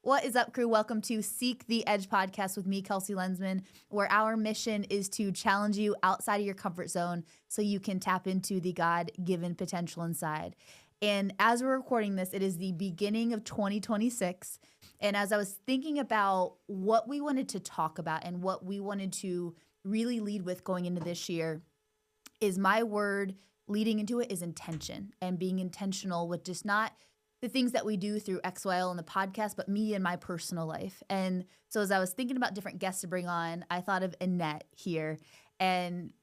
What is up, crew? Welcome to Seek the Edge podcast with me, Kelsey Lensman, where our mission is to challenge you outside of your comfort zone so you can tap into the God-given potential inside. And as we're recording this, it is the beginning of 2026. And as I was thinking about what we wanted to talk about and what we wanted to really lead with going into this year, is my word leading into it is intention, and being intentional with just not the things that we do through XYL and the podcast, but me and my personal life. And so as I was thinking about different guests to bring on, I thought of Annette here. And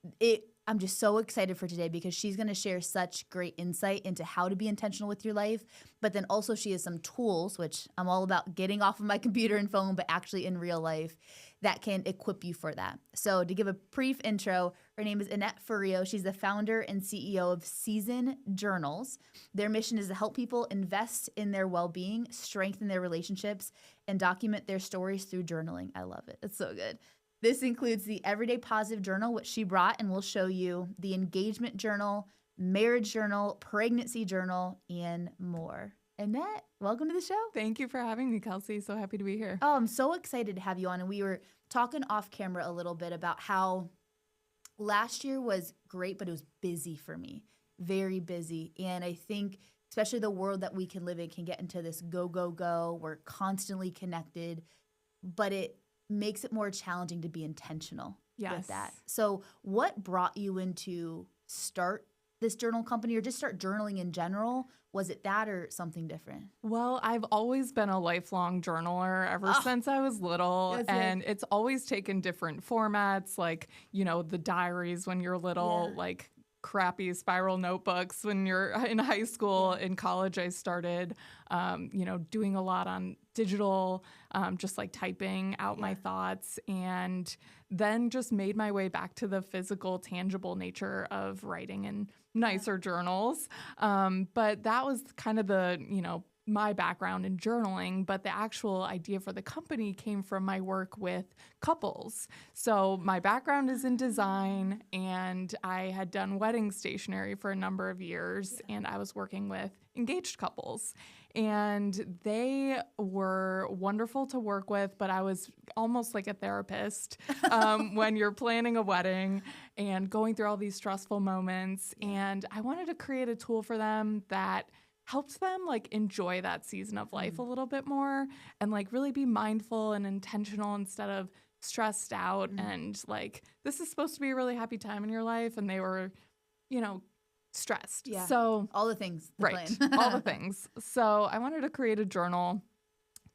I'm just so excited for today because she's going to share such great insight into how to be intentional with your life. But then also she has some tools, which I'm all about getting off of my computer and phone, but actually in real life, that can equip you for that. So to give a brief intro, her name is Annette Furio. She's the founder and CEO of Season Journals. Their mission is to help people invest in their well-being, strengthen their relationships, and document their stories through journaling. I love it. It's so good. This includes the Everyday Positive Journal, which she brought, and we'll show you the Engagement Journal, Marriage Journal, Pregnancy Journal, and more. Annette, welcome to the show. Thank you for having me, Kelsey. So happy to be here. Oh, I'm so excited to have you on. And we were talking off camera a little bit about how last year was great, but it was busy for me, very busy. And I think especially the world that we can live in can get into this go, go, go. We're constantly connected, but it makes it more challenging to be intentional with that. So what brought you into start this journal company or just start journaling in general? Was it that or something different? Well, I've always been a lifelong journaler ever since I was little. And it's always taken different formats, like, you know, the diaries when you're little, like crappy spiral notebooks when you're in high school. In college, I started, doing a lot on digital, just like typing out my thoughts, and then just made my way back to the physical, tangible nature of writing in nicer journals. But that was kind of the, my background in journaling, but the actual idea for the company came from my work with couples. So my background is in design, and I had done wedding stationery for a number of years, and I was working with engaged couples. And they were wonderful to work with, but I was almost like a therapist when you're planning a wedding and going through all these stressful moments. And I wanted to create a tool for them that helped them like enjoy that season of life a little bit more and like really be mindful and intentional instead of stressed out and like, this is supposed to be a really happy time in your life. And they were, stressed. Yeah. So all the things. All the things. So I wanted to create a journal,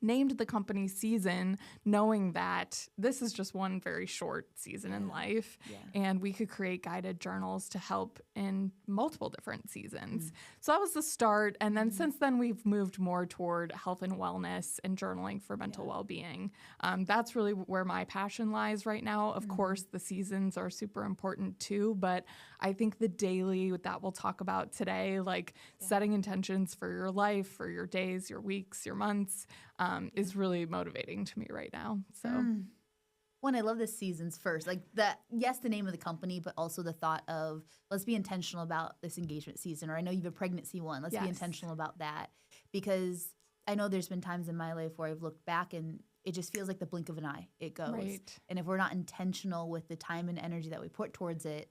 named the company Season, knowing that this is just one very short season in life, and we could create guided journals to help in multiple different seasons. So that was the start, and then since then we've moved more toward health and wellness and journaling for mental well-being. That's really where my passion lies right now. Of course, the seasons are super important too, but I think the daily that we'll talk about today, like setting intentions for your life, for your days, your weeks, your months, is really motivating to me right now. So, One, I love the seasons first. Like the name of the company, but also the thought of let's be intentional about this engagement season. Or I know you have a pregnancy one. Let's be intentional about that, because I know there's been times in my life where I've looked back and it just feels like the blink of an eye. It goes, and if we're not intentional with the time and energy that we put towards it,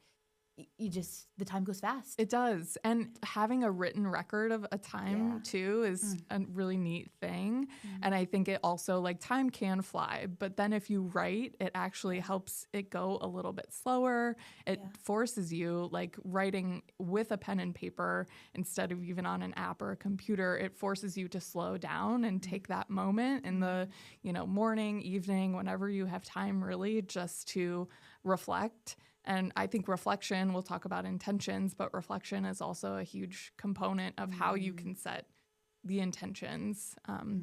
the time goes fast. It does. And having a written record of a time too is a really neat thing. And I think it also, like, time can fly, but then if you write, it actually helps it go a little bit slower. It forces you, like writing with a pen and paper instead of even on an app or a computer, it forces you to slow down and take that moment in the, morning, evening, whenever you have time, really just to reflect. And I think reflection, we'll talk about intentions, but reflection is also a huge component of how you can set the intentions.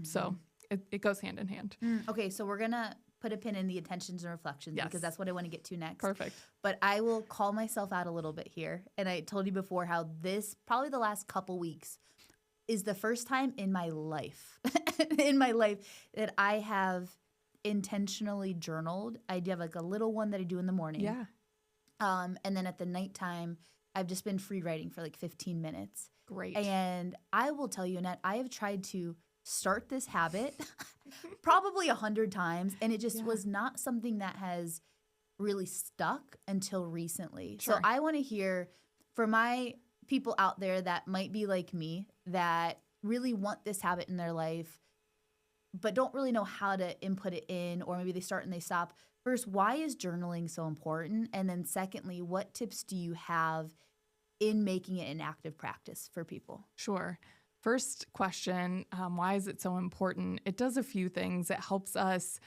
So it goes hand in hand. Okay, so we're going to put a pin in the intentions and reflections because that's what I want to get to next. Perfect. But I will call myself out a little bit here. And I told you before how this, probably the last couple weeks, is the first time in my life, that I have intentionally journaled. I do have like a little one that I do in the morning. Yeah. And then at the nighttime, I've just been free writing for like 15 minutes. Great. And I will tell you, Annette, I have tried to start this habit. probably 100 times. And it just was not something that has really stuck until recently. Sure. So I want to hear for my people out there that might be like me, that really want this habit in their life, but don't really know how to input it in, or maybe they start and they stop. First, why is journaling so important? And then secondly, what tips do you have in making it an active practice for people? Sure. First question, why is it so important? It does a few things. It helps us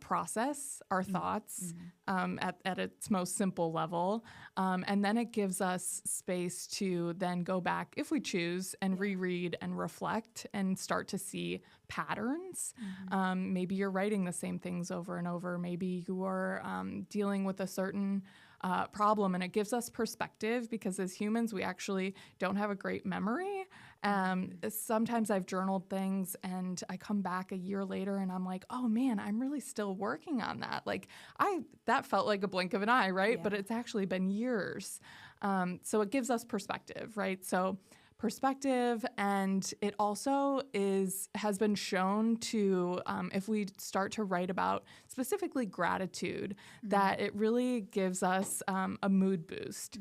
process our thoughts at its most simple level. And then it gives us space to then go back, if we choose, and reread and reflect and start to see patterns. Maybe you're writing the same things over and over. Maybe you are dealing with a certain problem, and it gives us perspective, because as humans, we actually don't have a great memory. Sometimes I've journaled things and I come back a year later and I'm like, oh man, I'm really still working on that. Like that felt like a blink of an eye, right? Yeah. But it's actually been years. So it gives us perspective, right? So perspective, and it also has been shown to, if we start to write about specifically gratitude, that it really gives us a mood boost.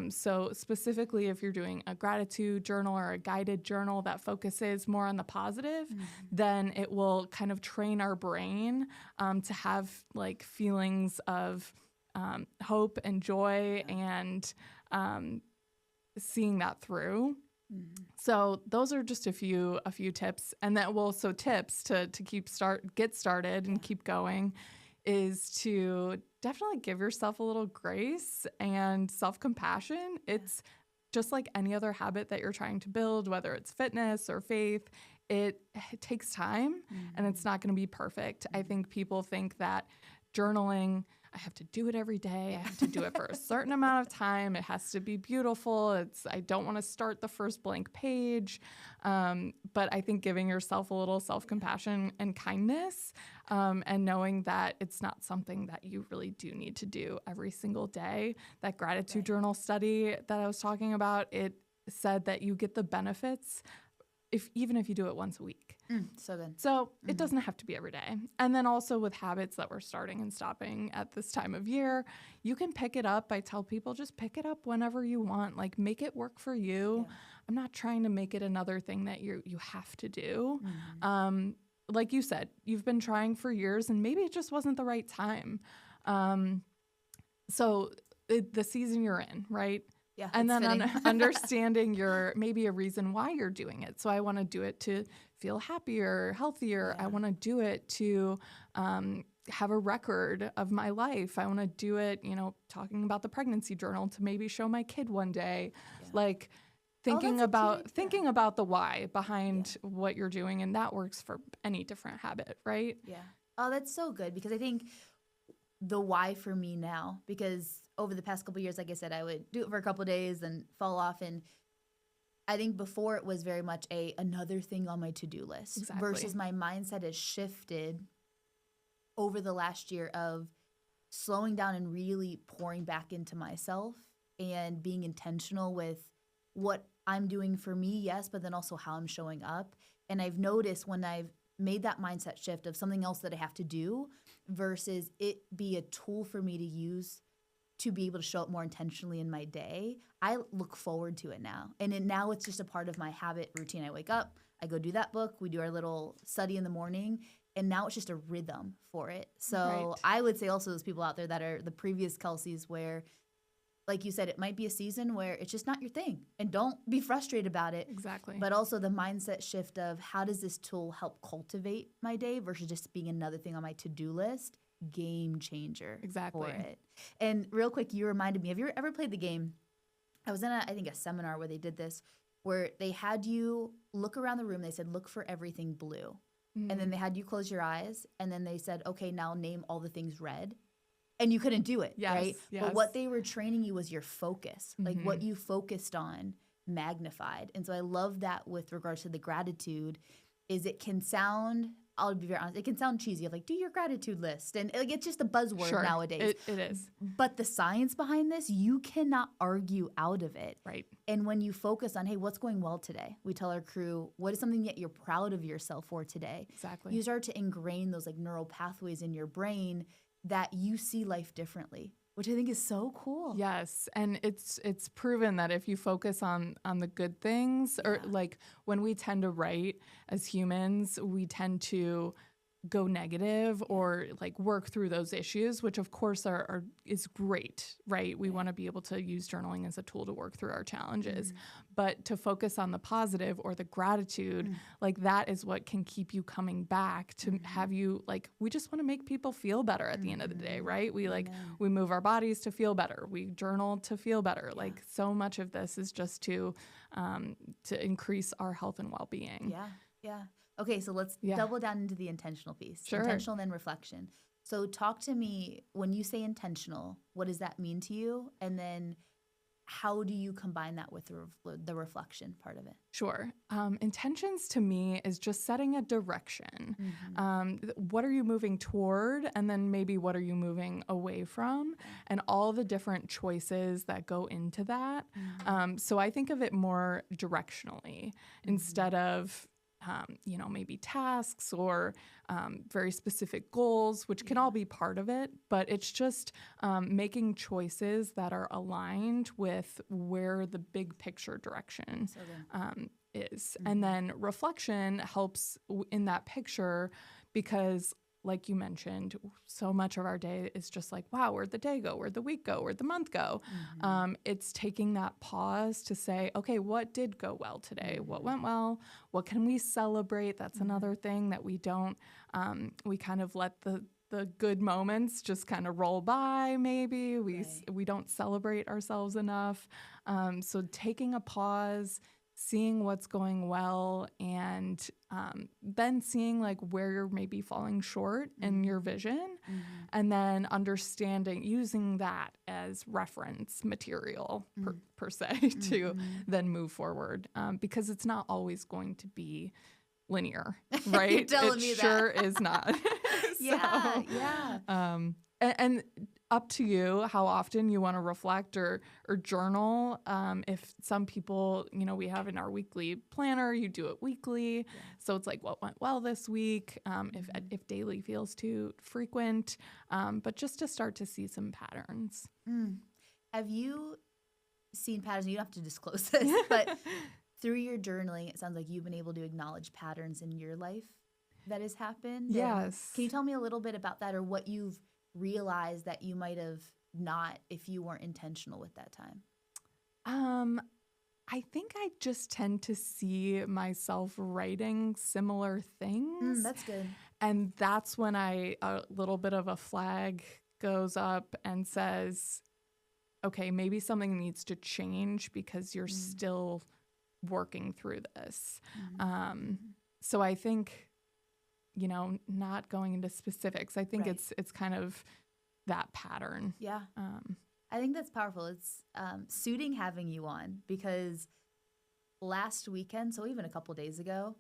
So specifically, if you're doing a gratitude journal or a guided journal that focuses more on the positive, then it will kind of train our brain to have like feelings of hope and joy and seeing that through. So those are just a few tips, and that will also tips to get started and keep going is to definitely give yourself a little grace and self-compassion. It's just like any other habit that you're trying to build, whether it's fitness or faith. It takes time and it's not going to be perfect. I think people think that journaling, I have to do it every day. I have to do it for a certain amount of time. It has to be beautiful. I don't want to start the first blank page. But I think giving yourself a little self-compassion and kindness, and knowing that it's not something that you really do need to do every single day. That gratitude journal study that I was talking about, it said that you get the benefits even if you do it once a week. So good. So it doesn't have to be every day. And then also with habits that we're starting and stopping at this time of year, you can pick it up. I tell people, just pick it up whenever you want. Like, make it work for you. Yeah. I'm not trying to make it another thing that you have to do. Like you said, you've been trying for years and maybe it just wasn't the right time. So the season you're in, right? Yeah, and then understanding maybe a reason why you're doing it. So I want to do it to feel happier, healthier. I want to do it to have a record of my life. I want to do it, talking about the pregnancy journal to maybe show my kid one day. Like thinking about the why behind what you're doing, and that works for any different habit, right? Yeah. Oh, that's so good, because I think the why for me now, because over the past couple of years, like I said, I would do it for a couple of days and fall off. And I think before it was very much another thing on my to-do list versus my mindset has shifted over the last year of slowing down and really pouring back into myself and being intentional with what I'm doing for me, yes, but then also how I'm showing up. And I've noticed when I've made that mindset shift of something else that I have to do versus it be a tool for me to use to be able to show up more intentionally in my day, I look forward to it now. And now it's just a part of my habit routine. I wake up, I go do that book, we do our little study in the morning, and now it's just a rhythm for it. So I would say also those people out there that are the previous Kelseys where, like you said, it might be a season where it's just not your thing, and don't be frustrated about it. Exactly. But also the mindset shift of how does this tool help cultivate my day versus just being another thing on my to-do list. Game changer for it. And real quick, you reminded me, have you ever played the game? I was in I think a seminar where they did this, where they had you look around the room. They said, look for everything blue. And then they had you close your eyes. And then they said, okay, now name all the things red. And you couldn't do it, right? Yes. But what they were training you was your focus, like what you focused on magnified. And so I love that with regards to the gratitude is it can sound I'll be very honest, it can sound cheesy of like, do your gratitude list. And like, it's just a buzzword nowadays. It is. But the science behind this, you cannot argue out of it. Right. And when you focus on, hey, what's going well today? We tell our crew, what is something that you're proud of yourself for today? Exactly. You start to ingrain those like neural pathways in your brain that you see life differently, which I think is so cool. Yes, and it's proven that if you focus on the good things, or like when we tend to write as humans, we tend to go negative or like work through those issues, which of course is great, right? We want to be able to use journaling as a tool to work through our challenges, but to focus on the positive or the gratitude, like that is what can keep you coming back to have you like, we just want to make people feel better at the end of the day, right? We we move our bodies to feel better. We journal to feel better. Yeah. Like so much of this is just to increase our health and well-being. Yeah. Yeah. Okay, so let's double down into the intentional piece. Sure. Intentional and then reflection. So talk to me, when you say intentional, what does that mean to you? And then how do you combine that with the reflection part of it? Sure. Intentions to me is just setting a direction. What are you moving toward? And then maybe what are you moving away from? And all the different choices that go into that. So I think of it more directionally instead of maybe tasks or very specific goals, which can all be part of it, but it's just making choices that are aligned with where the big picture direction is. And then reflection helps in that picture because, like you mentioned, so much of our day is just like, wow, where'd the day go? Where'd the week go? Where'd the month go? It's taking that pause to say, okay, what did go well today? What went well? What can we celebrate? That's another thing that we don't, we kind of let the good moments just kind of roll by maybe. We don't celebrate ourselves enough. So taking a pause, seeing what's going well, and then seeing like where you're maybe falling short in your vision, and then understanding, using that as reference material per se to then move forward, because it's not always going to be linear, right? You're telling me that. Sure is not. And up to you how often you want to reflect or journal. If some people, we have in our weekly planner, you do it weekly. So it's like what went well this week, if daily feels too frequent, but just to start to see some patterns. Have you seen patterns? You don't have to disclose this, but through your journaling, it sounds like you've been able to acknowledge patterns in your life that has happened. Yes. Can you tell me a little bit about that, or what you've realized that you might have not if you weren't intentional with that time? I think I just tend to see myself writing similar things. That's good. And that's when a little bit of a flag goes up and says, okay, maybe something needs to change because you're still working through this. So I think, not going into specifics, I think it's kind of that pattern. Yeah. I think that's powerful. It's suiting having you on, because last weekend, so even a couple days ago,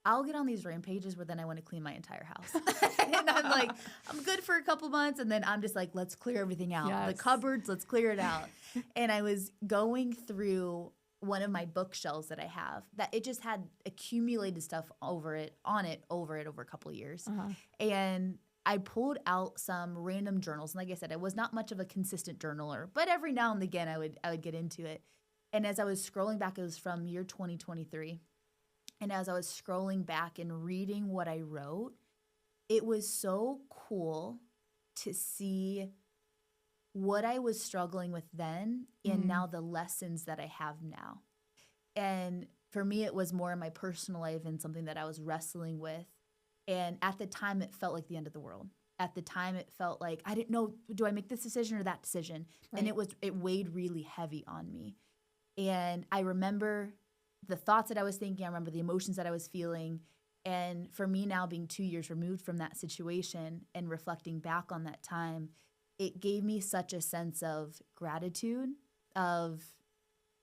I'll get on these rampages where then I want to clean my entire house. And I'm like, I'm good for a couple months. And then I'm just like, let's clear everything out. Yes. The cupboards, let's clear it out. And I was going through one of my bookshelves that I have that it just had accumulated stuff over it over a couple of years. And I pulled out some random journals. And like I said, I was not much of a consistent journaler, but every now and again I would get into it. And as I was scrolling back, it was from year 2023. And as I was scrolling back and reading what I wrote, it was so cool to see what I was struggling with then and now the lessons that I have now. And for me, it was more in my personal life and something that I was wrestling with. And at the time, it felt like the end of the world. At the time, it felt like I didn't know, do I make this decision or that decision? Right. And it weighed really heavy on me. And I remember the thoughts that I was thinking. I remember the emotions that I was feeling. And for me now, being 2 years removed from that situation and reflecting back on that time, it gave me such a sense of gratitude, of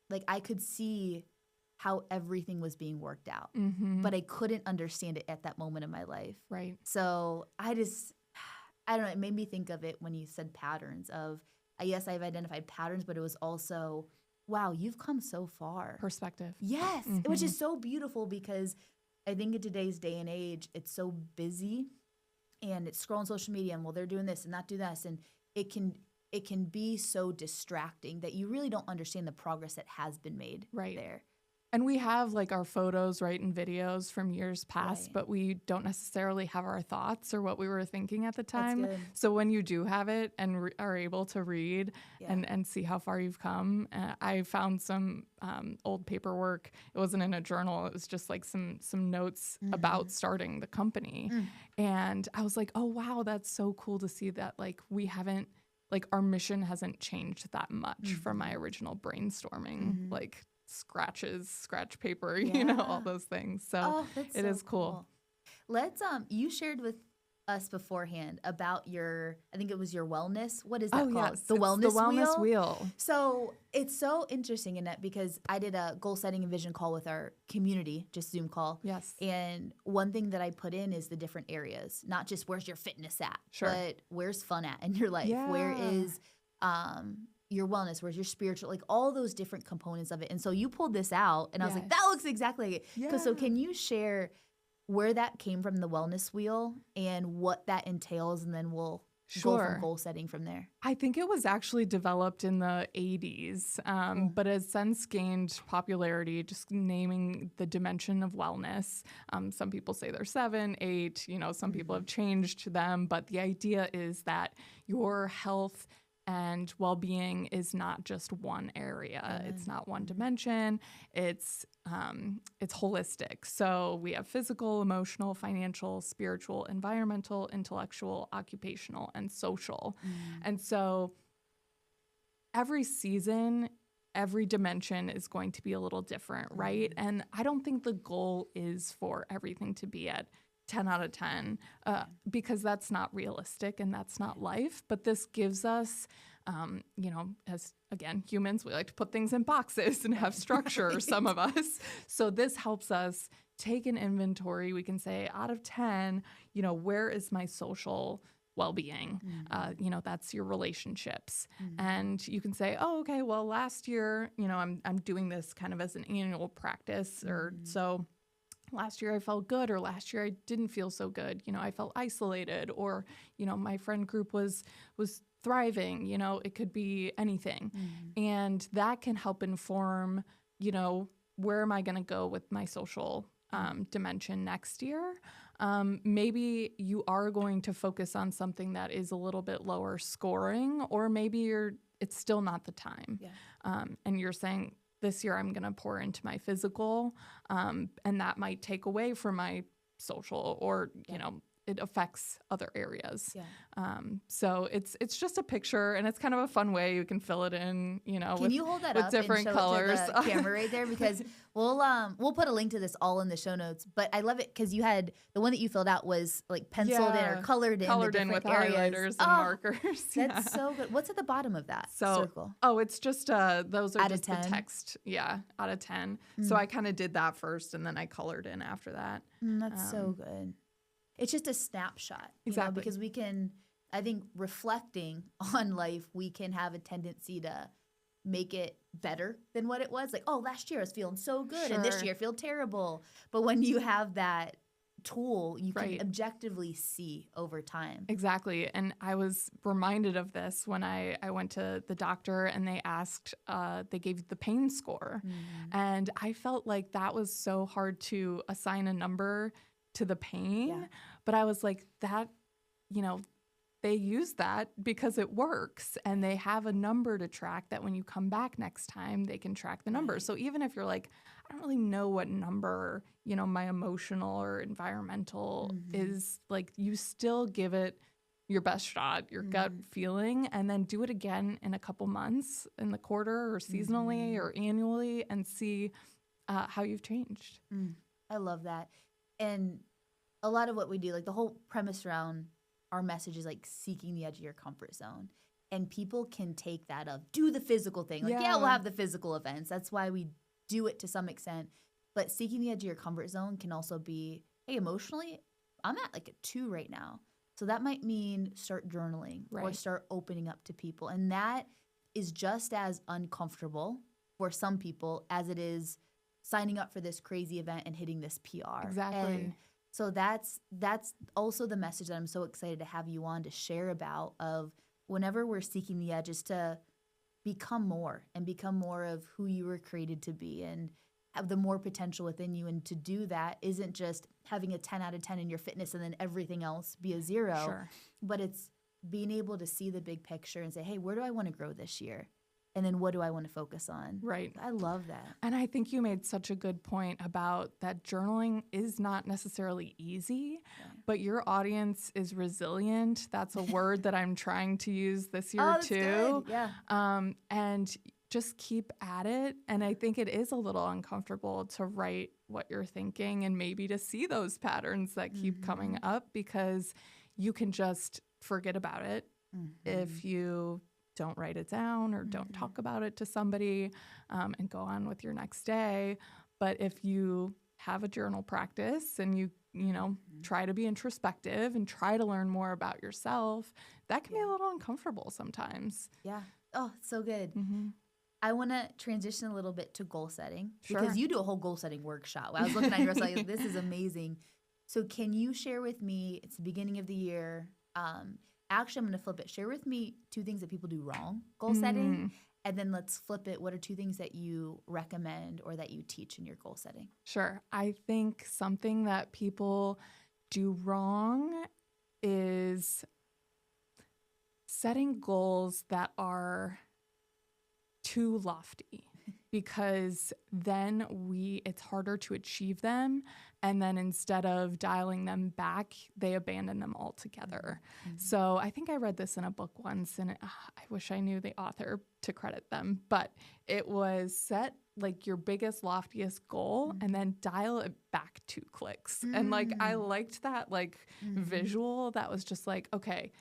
like I could see how everything was being worked out. But I couldn't understand it at that moment in my life. Right. So I don't know, it made me think of it when you said patterns of, yes, I've identified patterns, but it was also, wow, you've come so far. Perspective. Yes, which is so beautiful because I think in today's day and age, it's so busy and it's scrolling social media and, well, they're doing this and not do this. And it can be so distracting that you really don't understand the progress that has been made there. And we have like our photos, right, and videos from years past, but we don't necessarily have our thoughts or what we were thinking at the time. That's good. So when you do have it and are able to read and see how far you've come, I found some old paperwork. It wasn't in a journal. It was just like some notes about starting the company. And I was like, oh, wow, that's so cool to see that like we haven't, like our mission hasn't changed that much from my original brainstorming, like scratch paper, you know, all those things. So it is cool. Let's you shared with us beforehand about your, I think it was your wellness. What is that called? Yes. The wellness wheel. So it's so interesting, Annette, because I did a goal setting and vision call with our community, just Zoom call. Yes. And one thing that I put in is the different areas, not just where's your fitness at, but where's fun at in your life? Yeah. Where is your wellness, where's your spiritual, like all those different components of it. And so you pulled this out and I was like, that looks exactly like it. Yeah. So can you share where that came from, the wellness wheel, and what that entails, and then we'll go from goal setting from there? I think it was actually developed in the 80s, but has since gained popularity, just naming the dimension of wellness. Some people say they're 7, 8, you know, some people have changed them, but the idea is that your health and well-being is not just one area. It's not one dimension. It's holistic. So we have physical, emotional, financial, spiritual, environmental, intellectual, occupational, and social. And so every season, every dimension is going to be a little different, right? And I don't think the goal is for everything to be at 10 out of 10 because that's not realistic and that's not life. But this gives us, you know, as again, humans, we like to put things in boxes and have structure, some of us. So this helps us take an inventory. We can say out of 10, you know, where is my social well-being? You know, that's your relationships. And you can say, oh, okay, well, last year, you know, I'm doing this kind of as an annual practice or so. Last year I felt good, or last year I didn't feel so good. You know, I felt isolated, or, you know, my friend group was thriving. You know, it could be anything. And that can help inform, you know, where am I going to go with my social dimension next year? Maybe you are going to focus on something that is a little bit lower scoring, or maybe it's still not the time. And you're saying, this year I'm going to pour into my physical, and that might take away from my social, or, you know, it affects other areas. So it's just a picture, and it's kind of a fun way you can fill it in, you know, can you hold that with up different and show colors. It to the camera right there, because we'll put a link to this all in the show notes. But I love it because you had the one that you filled out was like penciled in or colored in the different with areas. Highlighters and markers. That's so good. What's at the bottom of that circle? Oh, it's just those are out just of 10? The text. Yeah, out of 10. So I kind of did that first, and then I colored in after that. That's so good. It's just a snapshot, you know, because we can, I think, reflecting on life, we can have a tendency to make it better than what it was. Like, oh, last year I was feeling so good, and this year I feel terrible. But when you have that tool, you can objectively see over time. Exactly. And I was reminded of this when I went to the doctor, and they asked, they gave the pain score. And I felt like that was so hard to assign a number to the pain. But I was like, that, you know, they use that because it works, and they have a number to track that when you come back next time, they can track the number. So even if you're like, I don't really know what number, you know, my emotional or environmental is, like, you still give it your best shot, your gut feeling, and then do it again in a couple months, in the quarter or seasonally or annually, and see how you've changed. I love that. And a lot of what we do, like the whole premise around our message is like seeking the edge of your comfort zone. And people can take that of do the physical thing. Like, yeah, we'll have the physical events. That's why we do it to some extent. But seeking the edge of your comfort zone can also be, hey, emotionally, I'm at like a 2 right now. So that might mean start journaling or start opening up to people. And that is just as uncomfortable for some people as it is signing up for this crazy event and hitting this PR. Exactly. And so that's also the message that I'm so excited to have you on to share about, of whenever we're seeking the edge, is to become more of who you were created to be and have the more potential within you. And to do that isn't just having a 10 out of 10 in your fitness and then everything else be a 0, but it's being able to see the big picture and say, hey, where do I want to grow this year? And then what do I want to focus on? Right. I love that. And I think you made such a good point about that journaling is not necessarily easy, but your audience is resilient. That's a word that I'm trying to use this year too. Good. Yeah. And just keep at it. And I think it is a little uncomfortable to write what you're thinking and maybe to see those patterns that keep coming up, because you can just forget about it if you don't write it down or don't talk about it to somebody and go on with your next day. But if you have a journal practice and you know, try to be introspective and try to learn more about yourself, that can be a little uncomfortable sometimes. Yeah. Oh, so good. I want to transition a little bit to goal setting because you do a whole goal setting workshop. I was looking at yours, like, this is amazing. So can you share with me, it's the beginning of the year. Actually, I'm going to flip it. Share with me 2 things that people do wrong goal setting. And then let's flip it. What are 2 things that you recommend or that you teach in your goal setting? Sure. I think something that people do wrong is setting goals that are too lofty, because then it's harder to achieve them. And then instead of dialing them back, they abandon them altogether. So I think I read this in a book once, and I wish I knew the author to credit them, but it was set like your biggest, loftiest goal and then dial it back 2 clicks. And like, I liked that visual that was just like, okay,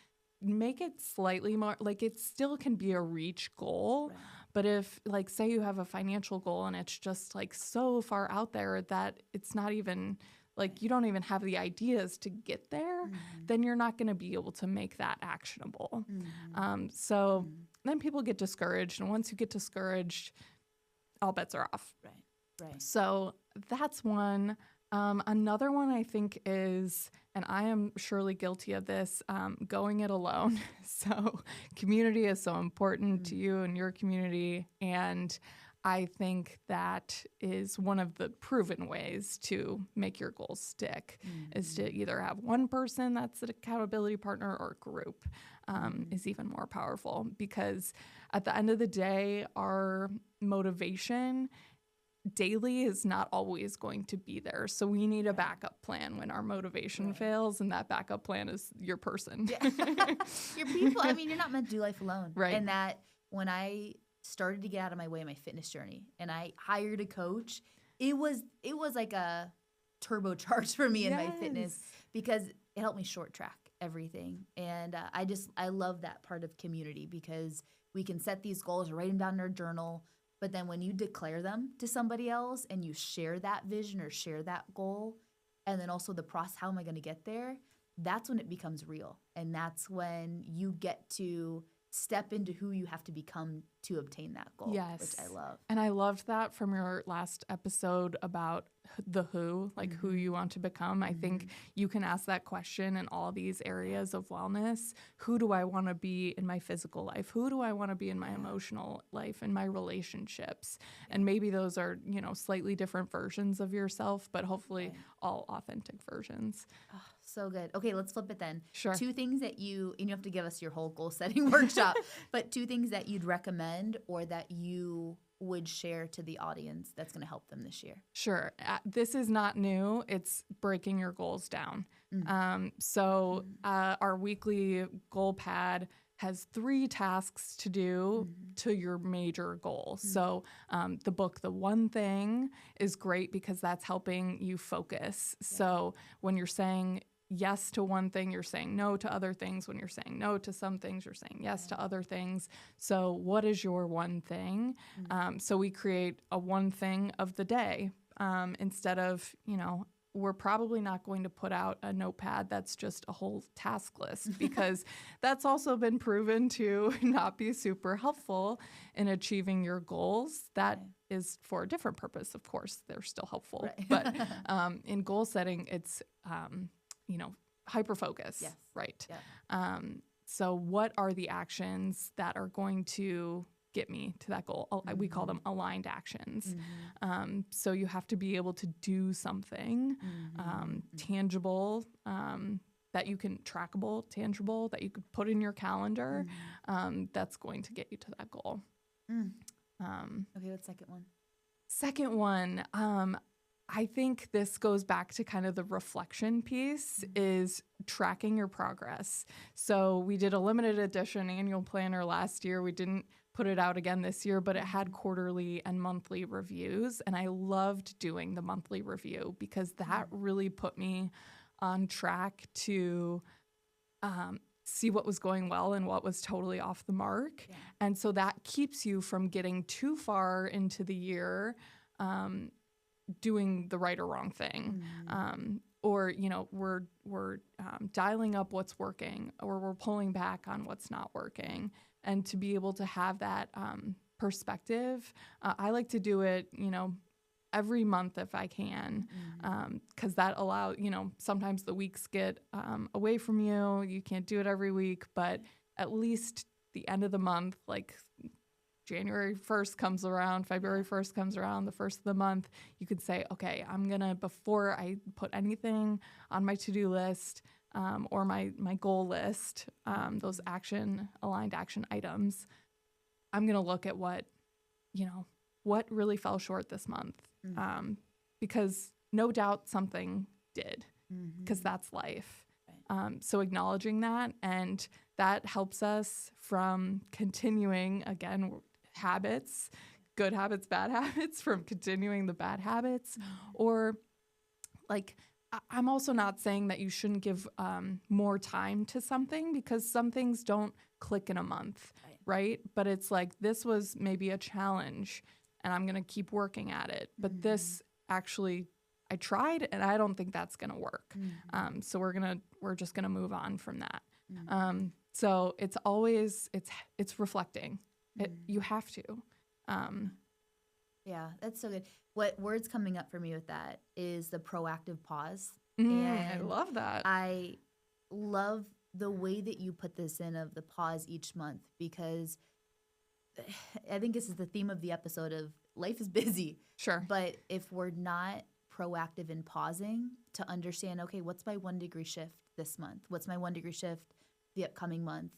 make it slightly more, like it still can be a reach goal. But if, like, say you have a financial goal and it's just like so far out there that it's not even like you don't even have the ideas to get there, then you're not going to be able to make that actionable. So then people get discouraged. And once you get discouraged, all bets are off. Right. So that's one. Another one I think is, and I am surely guilty of this, going it alone. So community is so important to you and your community. And I think that is one of the proven ways to make your goals stick, is to either have one person that's an accountability partner, or a group is even more powerful, because at the end of the day, our motivation daily is not always going to be there. So we need a backup plan when our motivation fails, and that backup plan is your person. Your people. I mean, you're not meant to do life alone. Right. And that when I started to get out of my way in my fitness journey and I hired a coach, it was like a turbocharge for me in my fitness, because it helped me short track everything. And I love that part of community, because we can set these goals or write them down in our journal. But then when you declare them to somebody else and you share that vision or share that goal, and then also the process, how am I going to get there? That's when it becomes real. And that's when you get to step into who you have to become to obtain that goal, which I love. And I loved that from your last episode about the who, like who you want to become. I think you can ask that question in all these areas of wellness. Who do I want to be in my physical life? Who do I want to be in my emotional life, in my relationships? And maybe those are, slightly different versions of yourself, but hopefully all authentic versions. Oh, so good. Okay, let's flip it then. Sure. 2 things that you have to give us your whole goal setting workshop, but 2 things that you'd recommend or that you would share to the audience that's going to help them this year. Sure. This is not new. It's breaking your goals down. Our weekly goal pad has 3 tasks to do to your major goal. So the book, The One Thing, is great because that's helping you focus. So when you're saying, yes to one thing, you're saying no to other things. When you're saying no to some things, you're saying yes to other things. So what is your one thing? So we create a one thing of the day instead of, we're probably not going to put out a notepad that's just a whole task list because that's also been proven to not be super helpful in achieving your goals. That is for a different purpose, of course. They're still helpful. Right. But in goal setting, it's, hyper-focus, right? Yeah. So what are the actions that are going to get me to that goal? We call them aligned actions. So you have to be able to do something tangible, that you can trackable, tangible, that you could put in your calendar, that's going to get you to that goal. Okay, what's second one? Second one, I think this goes back to kind of the reflection piece is tracking your progress. So we did a limited edition annual planner last year. We didn't put it out again this year, but it had quarterly and monthly reviews. And I loved doing the monthly review because that really put me on track to see what was going well and what was totally off the mark. Yeah. And so that keeps you from getting too far into the year doing the right or wrong thing. Or, we're dialing up what's working or we're pulling back on what's not working. And to be able to have that perspective, I like to do it, every month if I can, because that allows, sometimes the weeks get away from you. You can't do it every week, but at least the end of the month, like January 1st comes around, February 1st comes around, the first of the month, you could say, okay, I'm going to, before I put anything on my to-do list or my goal list, those aligned action items, I'm going to look at what really fell short this month. Because no doubt something did, because that's life. Right. So acknowledging that, and that helps us from continuing, again, habits, good habits, bad habits, from continuing the bad habits. Or like, I'm also not saying that you shouldn't give more time to something, because some things don't click in a month, right? But it's like, this was maybe a challenge and I'm going to keep working at it. But this actually, I tried and I don't think that's going to work. So we're just going to move on from that. So it's always, it's reflecting. You have to. Yeah, that's so good. What word's coming up for me with that is the proactive pause. I love that. I love the way that you put this in, of the pause each month, because I think this is the theme of the episode of life is busy. Sure. But if we're not proactive in pausing to understand, okay, what's my 1 degree shift this month? What's my 1 degree shift the upcoming month?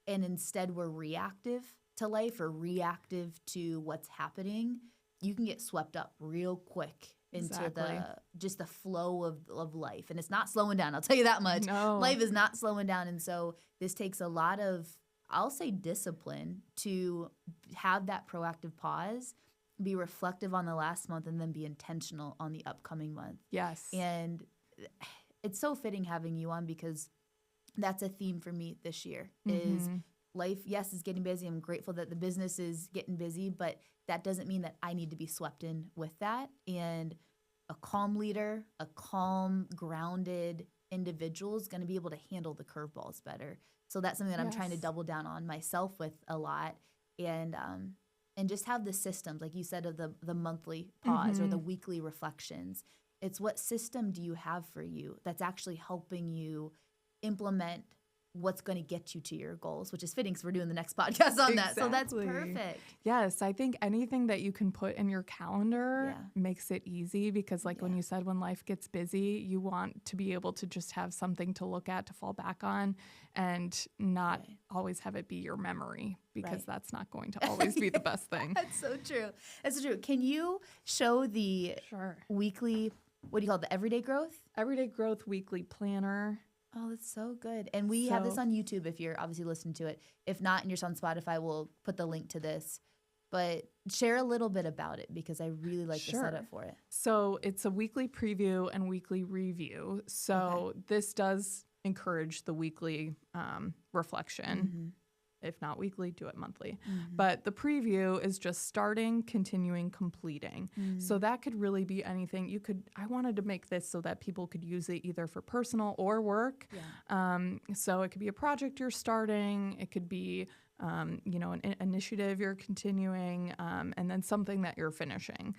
And instead we're reactive to life or reactive to what's happening, you can get swept up real quick into just the flow of life. And it's not slowing down, I'll tell you that much. No. Life is not slowing down. And so this takes a lot of, I'll say, discipline to have that proactive pause, be reflective on the last month, and then be intentional on the upcoming month. Yes. And it's so fitting having you on, because that's a theme for me this year is life, yes, is getting busy. I'm grateful that the business is getting busy, but that doesn't mean that I need to be swept in with that. And a calm leader, a calm, grounded individual is going to be able to handle the curveballs better. So that's something that I'm trying to double down on myself with a lot, and just have the systems, like you said, of the monthly pause or the weekly reflections. It's what system do you have for you that's actually helping you implement what's going to get you to your goals, which is fitting because we're doing the next podcast on that. So that's perfect. Yes, I think anything that you can put in your calendar makes it easy, because when you said, when life gets busy, you want to be able to just have something to look at, to fall back on, and not always have it be your memory, because that's not going to always be the best thing. That's so true. That's so true. Can you show the weekly, what do you call it, the Everyday Growth? Everyday Growth Weekly Planner. Oh, that's so good. And we have this on YouTube if you're obviously listening to it. If not, and you're just on Spotify, we'll put the link to this. but share a little bit about it because I really like the setup for it. So it's a weekly preview and weekly review. So this does encourage the weekly reflection. If not weekly, do it monthly. But the preview is just starting, continuing, completing. So that could really be anything. I wanted to make this so that people could use it either for personal or work. So it could be a project you're starting. It could be, an initiative you're continuing, and then something that you're finishing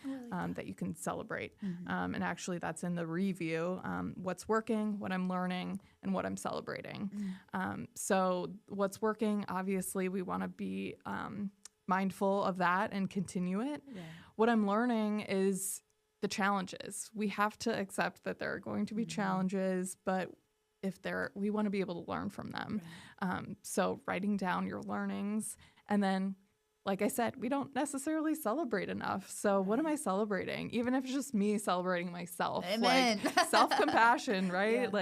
that you can celebrate. And actually that's in the review, what's working, what I'm learning, and what I'm celebrating. So what's working, obviously we want to be mindful of that and continue it. What I'm learning is the challenges. We have to accept that there are going to be challenges, but we want to be able to learn from them. So writing down your learnings, and then, like I said, we don't necessarily celebrate enough. So what am I celebrating? Even if it's just me celebrating myself. Amen. Like self-compassion, right?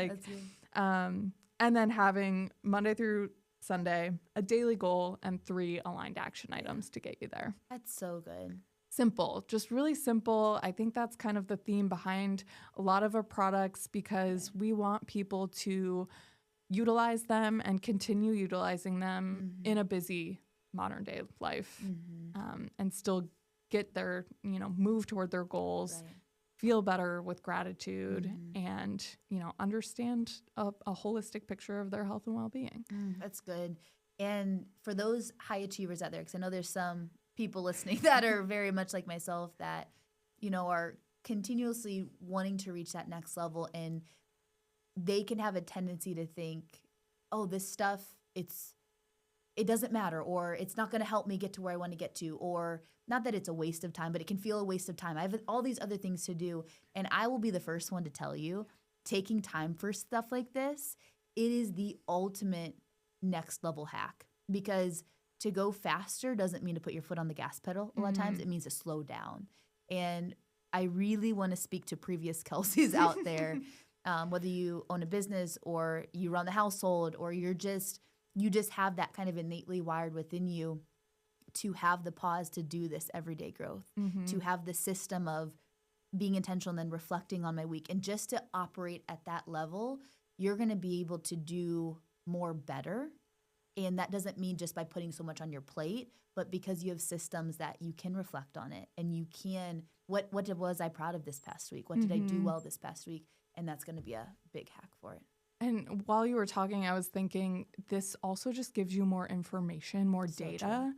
And then having Monday through Sunday, a daily goal and 3 aligned action items to get you there. That's so good. Simple, just really simple. I think that's kind of the theme behind a lot of our products because we want people to utilize them and continue utilizing them in a busy modern day life and still get their, move toward their goals, feel better with gratitude and, understand a holistic picture of their health and well-being. That's good. And for those high achievers out there, because I know there's some people listening that are very much like myself that, are continuously wanting to reach that next level, and they can have a tendency to think, oh, this stuff, it doesn't matter, or it's not going to help me get to where I want to get to, or not that it's a waste of time, but it can feel a waste of time. I have all these other things to do, and I will be the first one to tell you, taking time for stuff like this, it is the ultimate next level hack, because to go faster doesn't mean to put your foot on the gas pedal. A lot of times it means to slow down. And I really want to speak to previous Kelseys out there, whether you own a business or you run the household or you just have that kind of innately wired within you to have the pause to do this everyday growth, to have the system of being intentional and then reflecting on my week. And just to operate at that level, you're going to be able to do more better. And that doesn't mean just by putting so much on your plate, but because you have systems that you can reflect on it and you can, what was I proud of this past week? What did I do well this past week? And that's going to be a big hack for it. And while you were talking, I was thinking this also just gives you more information, more data.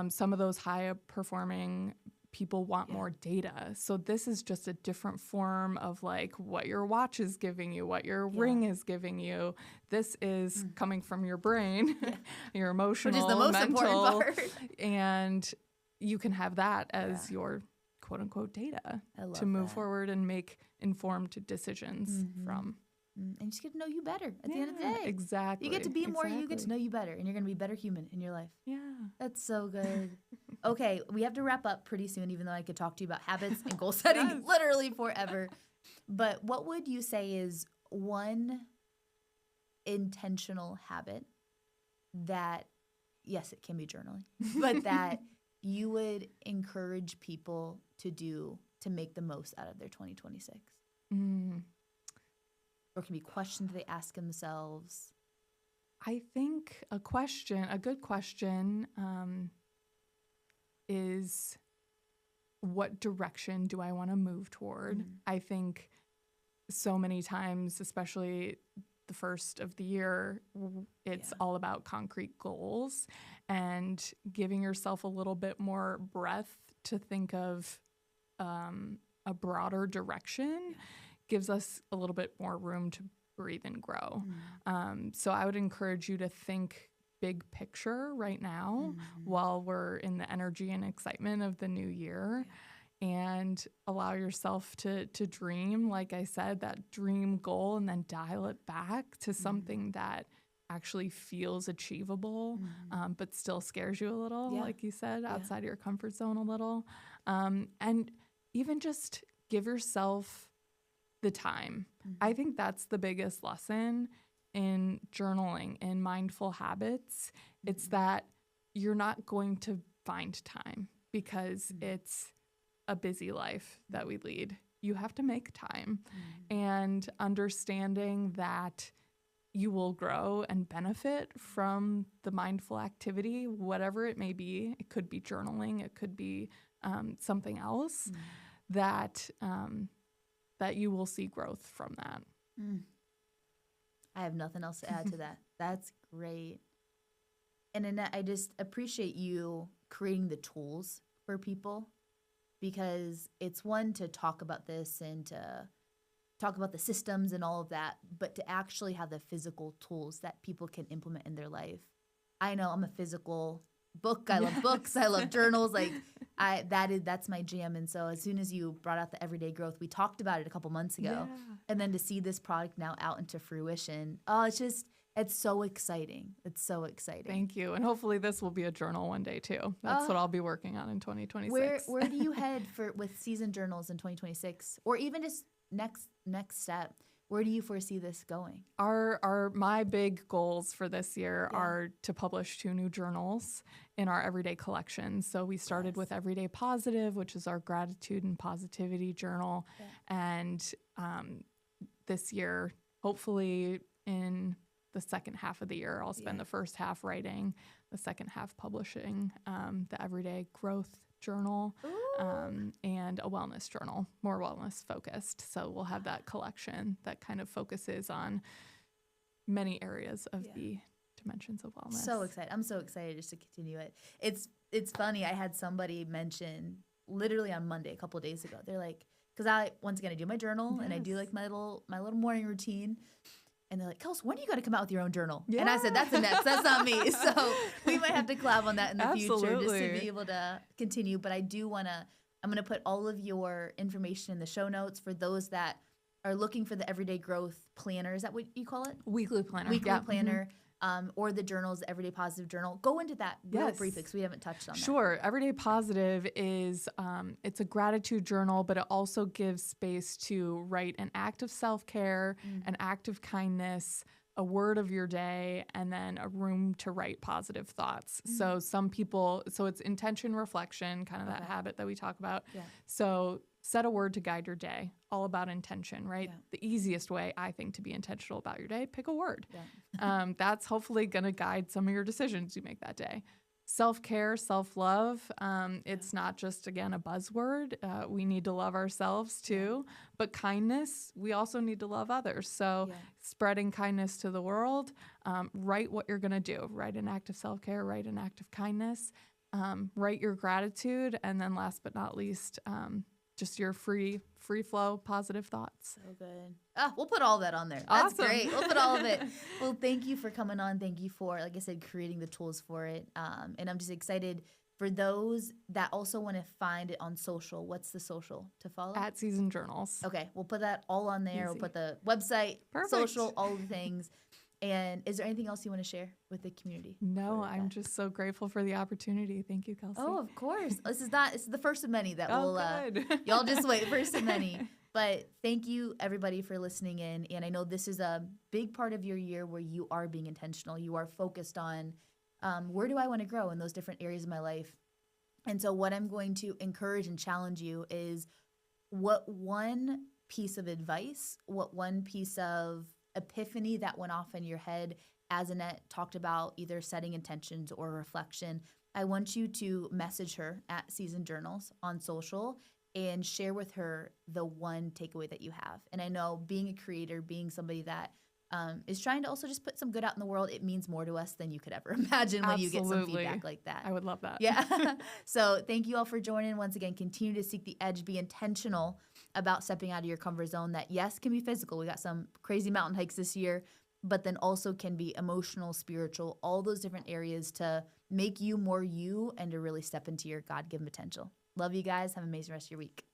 Some of those high performing people want more data. So this is just a different form of like what your watch is giving you, what your ring is giving you. This is coming from your brain, your emotional, which is the most important part. And you can have that as your quote unquote data to move forward and make informed decisions from. And you just get to know you better at the end of the day. Exactly. You get to be more, you get to know you better, and you're going to be a better human in your life. Yeah. That's so good. Okay, we have to wrap up pretty soon, even though I could talk to you about habits and goal setting literally forever. But what would you say is one intentional habit that, yes, it can be journaling, but that you would encourage people to do to make the most out of their 2026? Or it can be questions they ask themselves. I think a good question is, what direction do I want to move toward? I think so many times, especially the first of the year, it's all about concrete goals and giving yourself a little bit more breath to think of a broader direction. Gives us a little bit more room to breathe and grow. So I would encourage you to think big picture right now while we're in the energy and excitement of the new year, and allow yourself to dream, like I said, that dream goal, and then dial it back to something that actually feels achievable, but still scares you a little, like you said, outside your comfort zone a little. And even just give yourself the time. I think that's the biggest lesson in journaling and mindful habits. It's that you're not going to find time. because it's a busy life that we lead. You have to make time, and understanding that you will grow and benefit from the mindful activity, whatever it may be. It could be journaling, it could be something else, that you will see growth from that. I have nothing else to add to that. That's great. And Annette, I just appreciate you creating the tools for people, because it's one to talk about this and to talk about the systems and all of that, but to actually have the physical tools that people can implement in their life. I know I'm a physical book. I love books. I love journals. Like that's my jam. And so as soon as you brought out the everyday growth, we talked about it a couple months ago, and then to see this product now out into fruition, it's so exciting. It's so exciting. Thank you. And hopefully this will be a journal one day too. That's what I'll be working on in 2026. Where do you head with season journals in 2026, or even just next step? Where do you foresee this going? My big goals for this year are to publish 2 new journals in our everyday collection. So we started with Everyday Positive, which is our gratitude and positivity journal. And this year, hopefully in the second half of the year, I'll spend the first half writing, the second half publishing the Everyday Growth journal, and a wellness journal, more wellness focused. So we'll have that collection that kind of focuses on many areas of the dimensions of wellness. So excited. I'm so excited just to continue it. It's funny. I had somebody mention literally on Monday, a couple of days ago, they're like, because I do my journal and I do like my little morning routine. And they're like, Kelsey, when are you going to come out with your own journal? Yeah. And I said, that's Annette. That's not me. So we might have to collab on that in the future just to be able to continue. But I do I'm going to put all of your information in the show notes for those that are looking for the Everyday Growth Planner. Is that what you call it? Weekly planner. Weekly planner. Or the journals, the Everyday Positive journal. Go into that real briefly because we haven't touched on that. Sure. Everyday Positive is it's a gratitude journal, but it also gives space to write an act of self-care, an act of kindness, a word of your day, and then a room to write positive thoughts. So it's intention reflection, kind of that habit that we talk about. Yeah. So set a word to guide your day, all about intention, right? Yeah. The easiest way, I think, to be intentional about your day, pick a word. Yeah. That's hopefully going to guide some of your decisions you make that day. Self-care, self-love, it's not just, again, a buzzword. We need to love ourselves too. But kindness, we also need to love others. So spreading kindness to the world, write what you're going to do. Write an act of self-care, write an act of kindness, write your gratitude, and then last but not least, just your free flow, positive thoughts. So good. We'll put all that on there. Awesome. That's great. We'll put all of it. Well, thank you for coming on. Thank you for, like I said, creating the tools for it. And I'm just excited for those that also want to find it on social. What's the social to follow? At Season Journals. Okay. We'll put that all on there. Easy. We'll put the website, social, all the things. And is there anything else you want to share with the community? No, I'm just so grateful for the opportunity. Thank you, Kelsey. Oh, of course. This is the first of many that y'all just wait, first of many. But thank you, everybody, for listening in. And I know this is a big part of your year where you are being intentional. You are focused on where do I want to grow in those different areas of my life. And so what I'm going to encourage and challenge you is what one piece of advice, what one piece of epiphany that went off in your head as Annette talked about either setting intentions or reflection. I want you to message her at Season Journals on social and share with her the one takeaway that you have. And I know being a creator, being somebody that is trying to also just put some good out in the world, it means more to us than you could ever imagine when you get some feedback like that. I would love that. Yeah. So thank you all for joining. Once again, continue to seek the edge, be intentional about stepping out of your comfort zone that, yes, can be physical. We got some crazy mountain hikes this year, but then also can be emotional, spiritual, all those different areas to make you more you and to really step into your God-given potential. Love you guys. Have an amazing rest of your week.